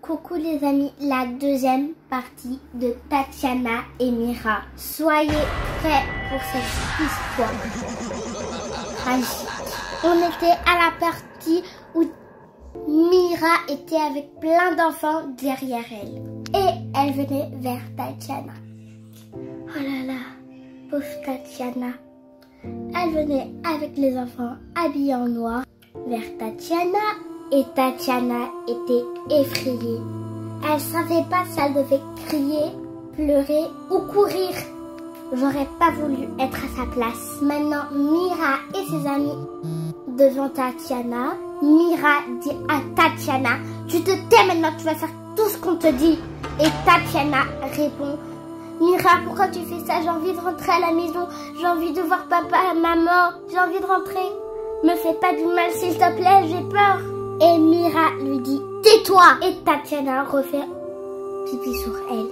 Coucou les amis, la deuxième partie de Tatiana et Mira. Soyez prêts pour cette histoire tragique. On était à la partie où Mira était avec plein d'enfants derrière elle. Et elle venait vers Tatiana. Oh là là, pauvre Tatiana. Elle venait avec les enfants habillés en noir vers Tatiana. Et Tatiana était effrayée. Elle savait pas si elle devait crier, pleurer ou courir. J'aurais pas voulu être à sa place. Maintenant, Mira et ses amis devant Tatiana. Mira dit à Tatiana, tu te tais maintenant, tu vas faire tout ce qu'on te dit. Et Tatiana répond, Mira, pourquoi tu fais ça? J'ai envie de rentrer à la maison. J'ai envie de voir papa et maman. J'ai envie de rentrer. Me fais pas du mal s'il te plaît, j'ai peur. Et Mira lui dit, tais-toi. Et Tatiana refait pipi sur elle.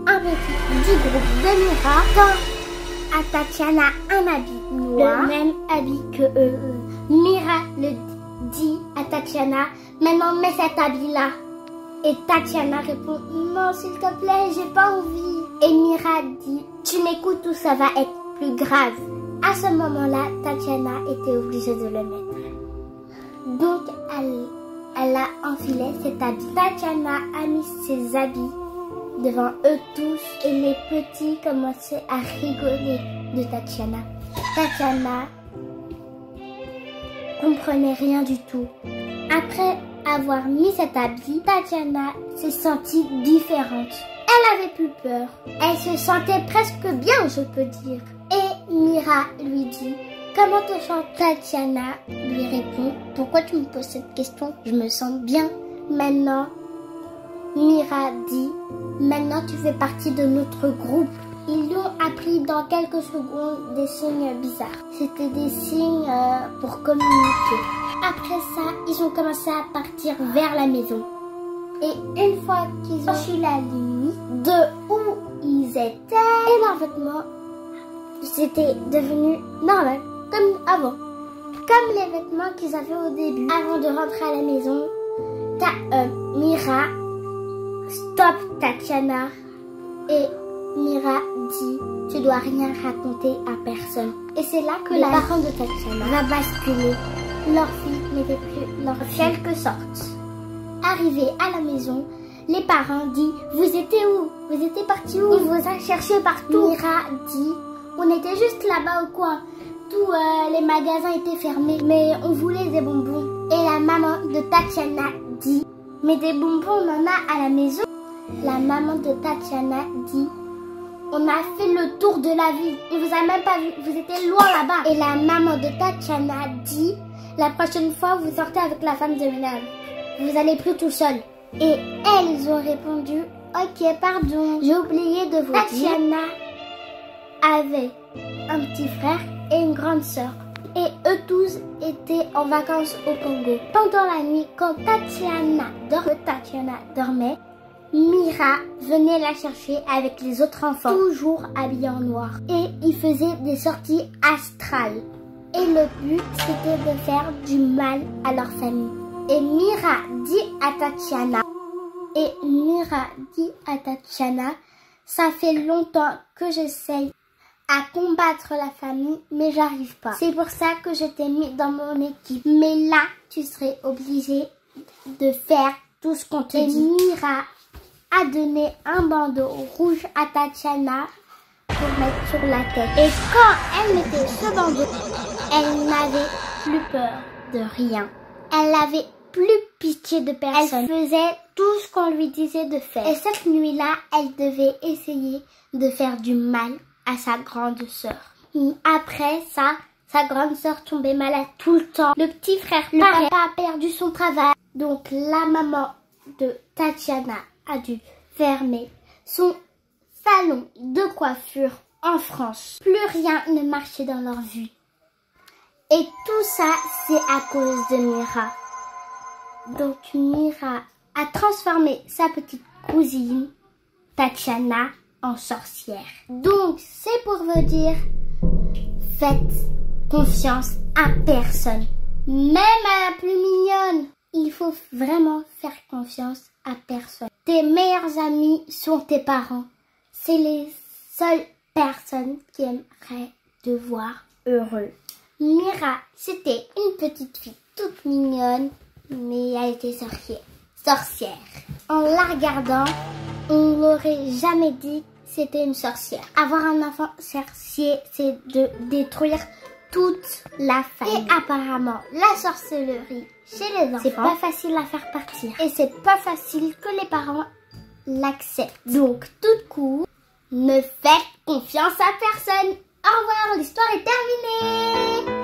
Un petit du groupe de Mira tend à Tatiana un habit noir, le même habit que eux. Mira le dit à Tatiana, maintenant mets cet habit-là. Et Tatiana répond, non s'il te plaît, j'ai pas envie. Et Mira dit, tu m'écoutes ou ça va être plus grave. À ce moment-là, Tatiana était obligée de le mettre. Donc, elle a enfilé cet habit. Tatiana a mis ses habits devant eux tous et les petits commençaient à rigoler de Tatiana. Tatiana comprenait rien du tout. Après avoir mis cet habit, Tatiana s'est sentie différente. Elle avait plus peur. Elle se sentait presque bien, je peux dire. Et Mira lui dit, comment te sens? Tatiana lui répond, pourquoi tu me poses cette question? Je me sens bien. Maintenant, Mira dit, maintenant tu fais partie de notre groupe. Ils lui ont appris dans quelques secondes des signes bizarres. C'était des signes pour communiquer. Après ça, ils ont commencé à partir vers la maison. Et une fois qu'ils ont su la limite de où ils étaient, et leurs vêtements, c'était devenu normal. Comme avant. Comme les vêtements qu'ils avaient au début. Avant de rentrer à la maison, Mira stop Tatiana. Et Mira dit, tu dois rien raconter à personne. Et c'est là que les parents de Tatiana va basculer. Leur fille n'était plus leur fille. En quelque sorte. Arrivés à la maison, les parents disent, vous étiez où? Vous étiez partis où? On vous a cherché partout. Mira dit, on était juste là-bas au coin. Tous les magasins étaient fermés, mais on voulait des bonbons. Et la maman de Tatiana dit, mais des bonbons on en a à la maison. La maman de Tatiana dit, on a fait le tour de la ville, on vous a même pas vu, vous étiez loin là-bas. Et la maman de Tatiana dit, la prochaine fois vous sortez avec la femme de ménage, vous allez plus tout seul. Et elles ont répondu, ok pardon, j'ai oublié de vous dire. Tatiana avait un petit frère et une grande sœur. Et eux tous étaient en vacances au Congo. Pendant la nuit, quand Tatiana dormait, Mira venait la chercher avec les autres enfants, toujours habillés en noir. Et ils faisaient des sorties astrales. Et le but, c'était de faire du mal à leur famille. Et Mira dit à Tatiana, ça fait longtemps que j'essaye à combattre la famille, mais j'arrive pas. C'est pour ça que je t'ai mis dans mon équipe. Mais là, tu serais obligée de faire tout ce qu'on te dit. Mira a donné un bandeau rouge à Tatiana pour mettre sur la tête. Et quand elle mettait ce bandeau, elle n'avait plus peur de rien. Elle n'avait plus pitié de personne. Elle faisait tout ce qu'on lui disait de faire. Et cette nuit-là, elle devait essayer de faire du mal à sa grande sœur. Après ça, sa grande sœur tombait malade tout le temps. Le petit frère, le papa a perdu son travail. Donc la maman de Tatiana a dû fermer son salon de coiffure en France. Plus rien ne marchait dans leur vie. Et tout ça, c'est à cause de Mira. Donc Mira a transformé sa petite cousine, Tatiana, en sorcière. Donc, c'est pour vous dire, faites confiance à personne. Même à la plus mignonne. il faut vraiment faire confiance à personne. Tes meilleurs amis sont tes parents. C'est les seules personnes qui aimeraient te voir heureux. Mira, c'était une petite fille toute mignonne, mais elle était sorcière. En la regardant, on l'aurait jamais dit que c'était une sorcière. Avoir un enfant sorcier, c'est de détruire toute la famille. Et apparemment, la sorcellerie chez les enfants, c'est pas facile à faire partir. Et c'est pas facile que les parents l'acceptent. Donc, tout court, ne faites confiance à personne. Au revoir, l'histoire est terminée.